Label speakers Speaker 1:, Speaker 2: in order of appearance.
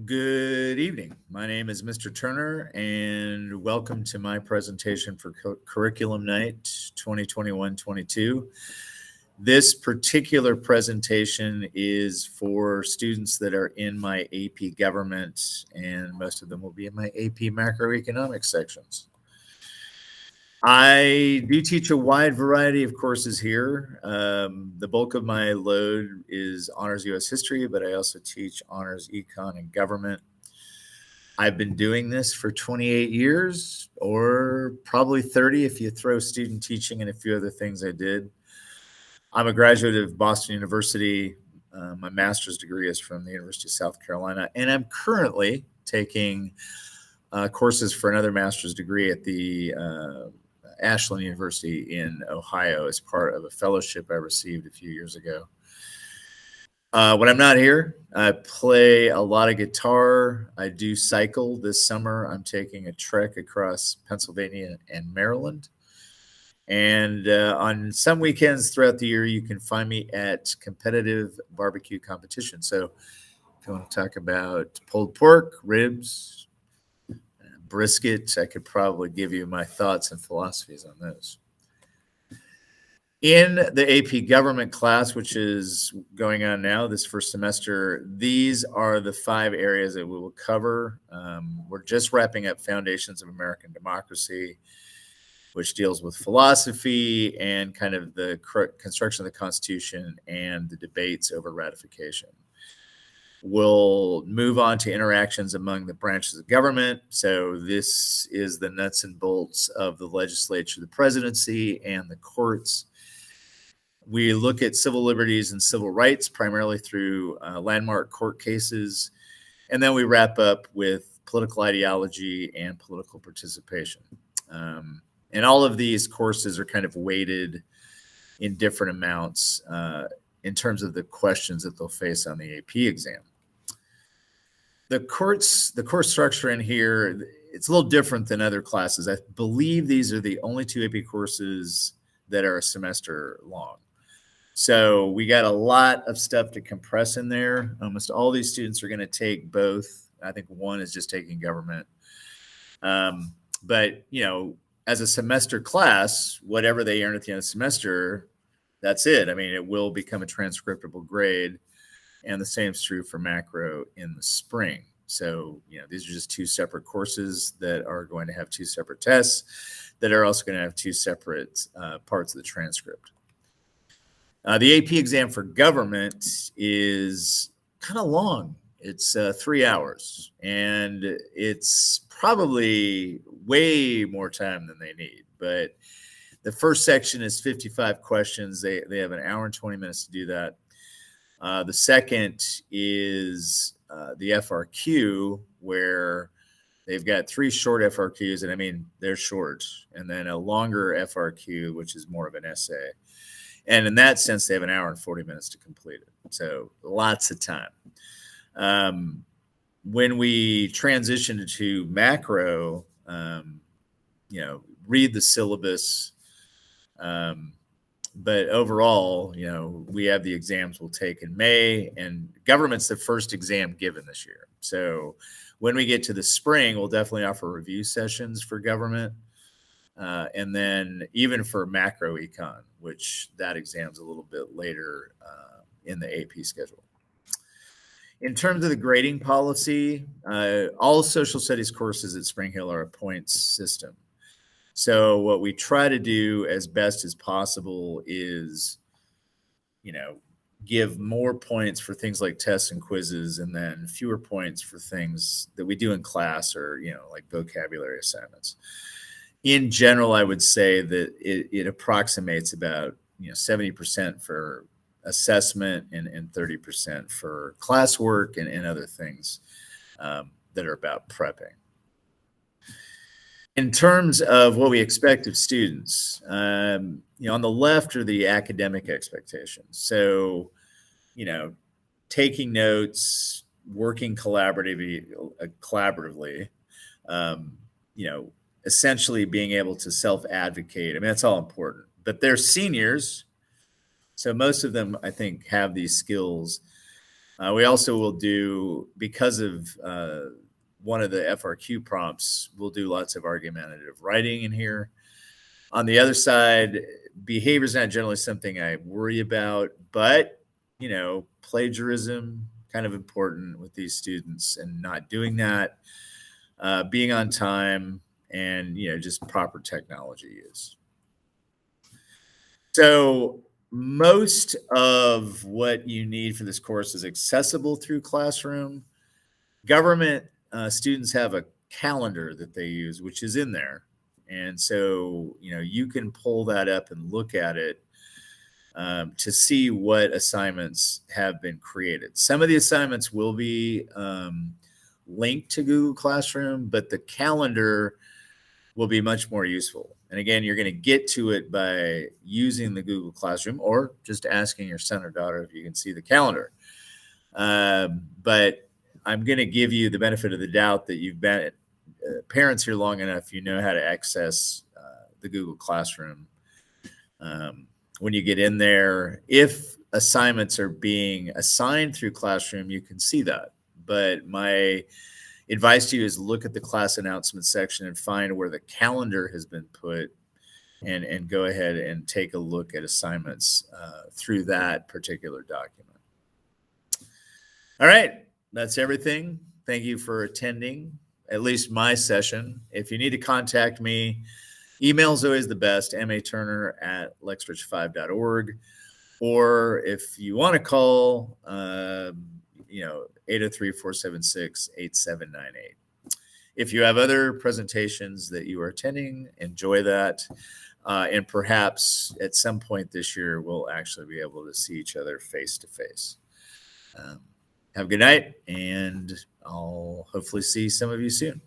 Speaker 1: Good evening. My name is Mr. Turner, and welcome to my presentation for Curriculum Night 2021-22. This particular presentation is for students that are in my AP Government, and most of them will be in my AP Macroeconomics sections. I do teach a wide variety of courses here. The bulk of my load is Honors U.S. History, but I also teach Honors Econ and Government. I've been doing this for 28 years, or probably 30 if you throw student teaching and a few other things I did. I'm a graduate of Boston University. My master's degree is from the University of South Carolina, and I'm currently taking courses for another master's degree at the Ashland University in Ohio as part of a fellowship I received a few years ago. When I'm not here, I play a lot of guitar. I do cycle. This summer, I'm taking a trek across Pennsylvania and Maryland. And on some weekends throughout the year, you can find me at competitive barbecue competition. So if you want to talk about pulled pork, ribs, brisket, I could probably give you my thoughts and philosophies on those. In the AP Government class, which is going on now this first semester, these are the 5 areas that we will cover. We're just wrapping up Foundations of American Democracy, which deals with philosophy and kind of the construction of the Constitution and the debates over ratification. We'll move on to interactions among the branches of government. So this is the nuts and bolts of the legislature, the presidency, and the courts. We look at civil liberties and civil rights primarily through landmark court cases. And then we wrap up with political ideology and political participation. And all of these courses are kind of weighted in different amounts in terms of the questions that they'll face on the AP exam. The course structure in here, it's a little different than other classes. I believe these are the only 2 AP courses that are a semester long. So we got a lot of stuff to compress in there. Almost all these students are going to take both. I think one is just taking government. But, as a semester class, whatever they earn at the end of the semester, that's it. I mean, it will become a transcriptable grade. And the same is true for macro in the spring. So, these are just 2 separate courses that are going to have 2 separate tests that are also going to have 2 separate parts of the transcript. The AP exam for government is kind of long. It's 3 hours, and it's probably way more time than they need. But the first section is 55 questions. They have an hour and 20 minutes to do that. The second is the FRQ, where they've got 3 short FRQs, and I mean, they're short, and then a longer FRQ, which is more of an essay. And in that sense, they have an hour and 40 minutes to complete it. So lots of time. When we transition to macro, read the syllabus. But overall, we have the exams we'll take in May, and government's the first exam given this year. So when we get to the spring, we'll definitely offer review sessions for government. And then even for macro econ, which that exam's a little bit later in the AP schedule. In terms of the grading policy, all social studies courses at Spring Hill are a points system. So what we try to do as best as possible is, give more points for things like tests and quizzes, and then fewer points for things that we do in class or, like vocabulary assignments. In general, I would say that it approximates about 70% for assessment and 30% for classwork and other things that are about prepping. In terms of what we expect of students, on the left are the academic expectations. So, taking notes, working collaboratively, essentially being able to self-advocate. I mean, that's all important. But they're seniors, so most of them, I think, have these skills. We also will do, because of one of the FRQ prompts, we'll do lots of argumentative writing in here. On the other side, behavior is not generally something I worry about, but plagiarism kind of important with these students, and not doing that, being on time, and just proper technology use. So most of what you need for this course is accessible through Classroom. Government students have a calendar that they use, which is in there. And so, you can pull that up and look at it to see what assignments have been created. Some of the assignments will be linked to Google Classroom, but the calendar will be much more useful. And again, you're going to get to it by using the Google Classroom, or just asking your son or daughter if you can see the calendar. But I'm going to give you the benefit of the doubt that you've been parents here long enough, you know how to access the Google Classroom. When you get in there, if assignments are being assigned through Classroom, you can see that. But my advice to you is look at the class announcement section and find where the calendar has been put, and go ahead and take a look at assignments through that particular document. All right, that's everything. Thank you for attending at least my session. If you need to contact me, email is always the best, maturner@lexridge5.org. Or if you want to call, 803-476-8798. If you have other presentations that you are attending, enjoy that. And perhaps at some point this year, we'll actually be able to see each other face to face. Have a good night, and I'll hopefully see some of you soon.